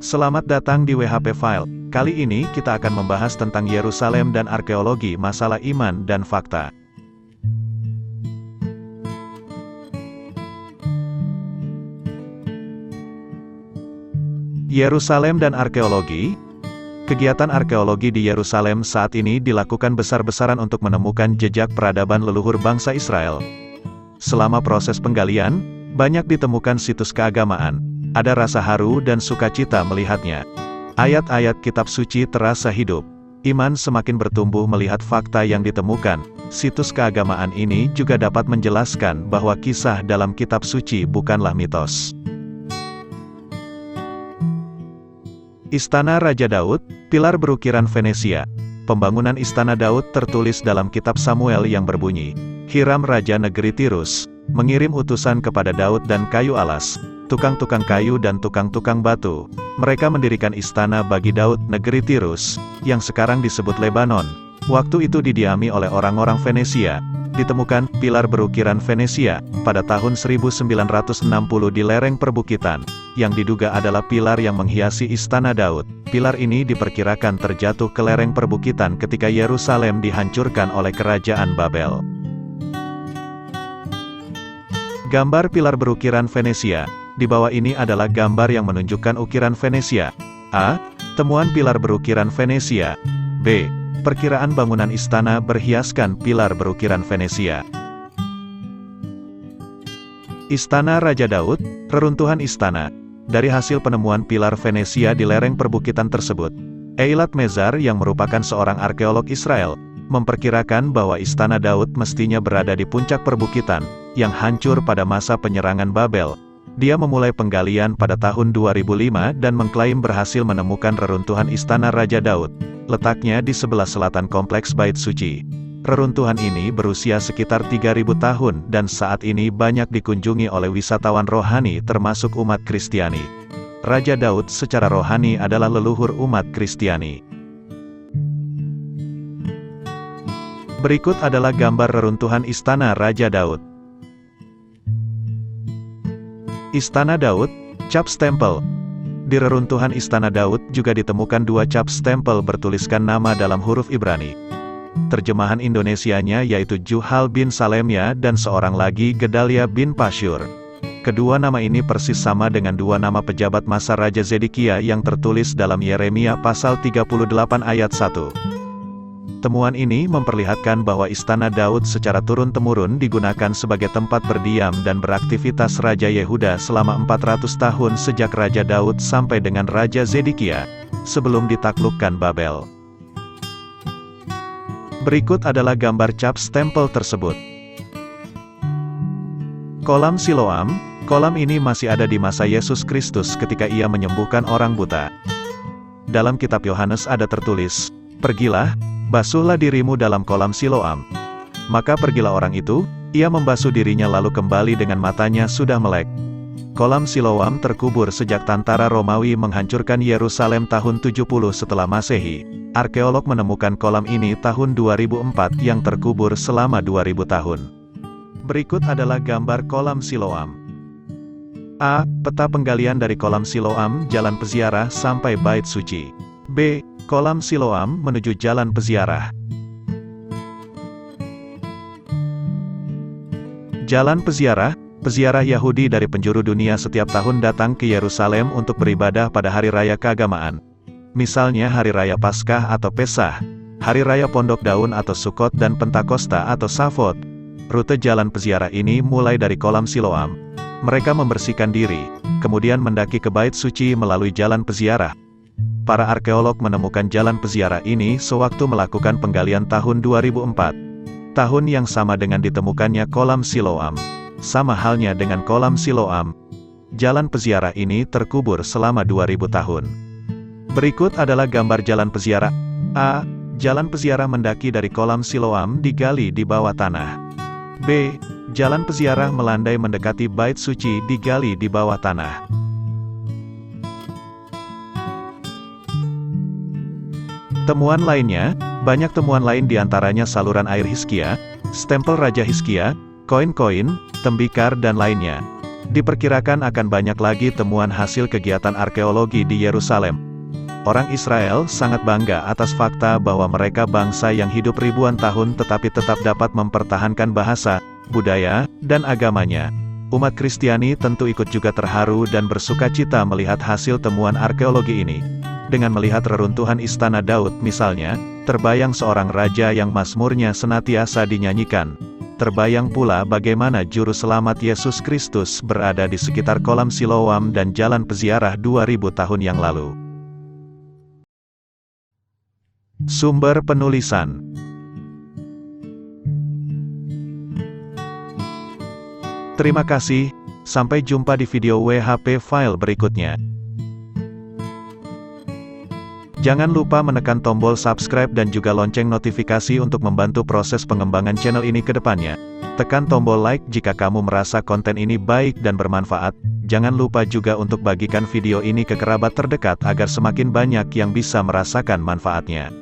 Selamat datang di WHP File. Kali ini kita akan membahas tentang Yerusalem dan arkeologi, masalah iman dan fakta. Yerusalem dan arkeologi. Kegiatan arkeologi di Yerusalem saat ini dilakukan besar-besaran untuk menemukan jejak peradaban leluhur bangsa Israel. Selama proses penggalian, banyak ditemukan situs keagamaan. Ada rasa haru dan sukacita melihatnya. Ayat-ayat kitab suci terasa hidup. Iman semakin bertumbuh melihat fakta yang ditemukan. Situs keagamaan ini juga dapat menjelaskan bahwa kisah dalam kitab suci bukanlah mitos. Istana Raja Daud, pilar berukiran Venesia. Pembangunan Istana Daud tertulis dalam kitab Samuel yang berbunyi, Hiram Raja Negeri Tirus mengirim utusan kepada Daud dan kayu alas, tukang-tukang kayu dan tukang-tukang batu. Mereka mendirikan istana bagi Daud, negeri Tirus, yang sekarang disebut Lebanon. Waktu itu didiami oleh orang-orang Venesia. Ditemukan pilar berukiran Venesia pada tahun 1960 di lereng perbukitan, yang diduga adalah pilar yang menghiasi istana Daud. Pilar ini diperkirakan terjatuh ke lereng perbukitan ketika Yerusalem dihancurkan oleh kerajaan Babel. Gambar pilar berukiran Venesia. Di bawah ini adalah gambar yang menunjukkan ukiran Venesia. A. Temuan pilar berukiran Venesia. B. Perkiraan bangunan istana berhiaskan pilar berukiran Venesia. Istana Raja Daud, reruntuhan istana. Dari hasil penemuan pilar Venesia di lereng perbukitan tersebut, Eilat Mezar yang merupakan seorang arkeolog Israel, memperkirakan bahwa istana Daud mestinya berada di puncak perbukitan, yang hancur pada masa penyerangan Babel. Dia memulai penggalian pada tahun 2005 dan mengklaim berhasil menemukan reruntuhan istana Raja Daud. Letaknya di sebelah selatan kompleks Bait Suci. Reruntuhan ini berusia sekitar 3.000 tahun dan saat ini banyak dikunjungi oleh wisatawan rohani termasuk umat Kristiani. Raja Daud secara rohani adalah leluhur umat Kristiani. Berikut adalah gambar reruntuhan istana Raja Daud. Istana Daud, cap stempel. Di reruntuhan Istana Daud juga ditemukan dua cap stempel bertuliskan nama dalam huruf Ibrani. Terjemahan Indonesianya yaitu Juhal bin Salemya dan seorang lagi Gedalia bin Pasyur. Kedua nama ini persis sama dengan dua nama pejabat masa Raja Zedekia yang tertulis dalam Yeremia pasal 38 ayat 1. Temuan ini memperlihatkan bahwa Istana Daud secara turun-temurun digunakan sebagai tempat berdiam dan beraktivitas Raja Yehuda selama 400 tahun sejak Raja Daud sampai dengan Raja Zedekia, sebelum ditaklukkan Babel. Berikut adalah gambar cap stempel tersebut. Kolam Siloam. Kolam ini masih ada di masa Yesus Kristus ketika ia menyembuhkan orang buta. Dalam kitab Yohanes ada tertulis, "Pergilah, basuhlah dirimu dalam kolam Siloam." Maka pergilah orang itu, ia membasuh dirinya lalu kembali dengan matanya sudah melek. Kolam Siloam terkubur sejak tentara Romawi menghancurkan Yerusalem tahun 70 setelah Masehi. Arkeolog menemukan kolam ini tahun 2004 yang terkubur selama 2000 tahun. Berikut adalah gambar kolam Siloam. A. Peta penggalian dari kolam Siloam, jalan peziarah sampai Bait Suci. B. Kolam Siloam menuju jalan peziarah. Jalan peziarah. Peziarah Yahudi dari penjuru dunia setiap tahun datang ke Yerusalem untuk beribadah pada hari raya keagamaan. Misalnya hari raya Paskah atau Pesah, hari raya Pondok Daun atau Sukot dan Pentakosta atau Savot. Rute jalan peziarah ini mulai dari kolam Siloam. Mereka membersihkan diri, kemudian mendaki ke Bait Suci melalui jalan peziarah. Para arkeolog menemukan jalan peziarah ini sewaktu melakukan penggalian tahun 2004. Tahun yang sama dengan ditemukannya kolam Siloam. Sama halnya dengan kolam Siloam, jalan peziarah ini terkubur selama 2000 tahun. Berikut adalah gambar jalan peziarah. A. Jalan peziarah mendaki dari kolam Siloam digali di bawah tanah. B. Jalan peziarah melandai mendekati Bait Suci digali di bawah tanah. Temuan lainnya, banyak temuan lain diantaranya saluran air Hizkia, stempel Raja Hizkia, koin-koin, tembikar dan lainnya. Diperkirakan akan banyak lagi temuan hasil kegiatan arkeologi di Yerusalem. Orang Israel sangat bangga atas fakta bahwa mereka bangsa yang hidup ribuan tahun tetapi tetap dapat mempertahankan bahasa, budaya, dan agamanya. Umat Kristiani tentu ikut juga terharu dan bersukacita melihat hasil temuan arkeologi ini. Dengan melihat reruntuhan Istana Daud misalnya, terbayang seorang raja yang mazmurnya senantiasa dinyanyikan. Terbayang pula bagaimana juru selamat Yesus Kristus berada di sekitar kolam Siloam dan jalan peziarah 2000 tahun yang lalu. Sumber penulisan. Terima kasih, sampai jumpa di video WHP file berikutnya. Jangan lupa menekan tombol subscribe dan juga lonceng notifikasi untuk membantu proses pengembangan channel ini ke depannya. Tekan tombol like jika kamu merasa konten ini baik dan bermanfaat. Jangan lupa juga untuk bagikan video ini ke kerabat terdekat agar semakin banyak yang bisa merasakan manfaatnya.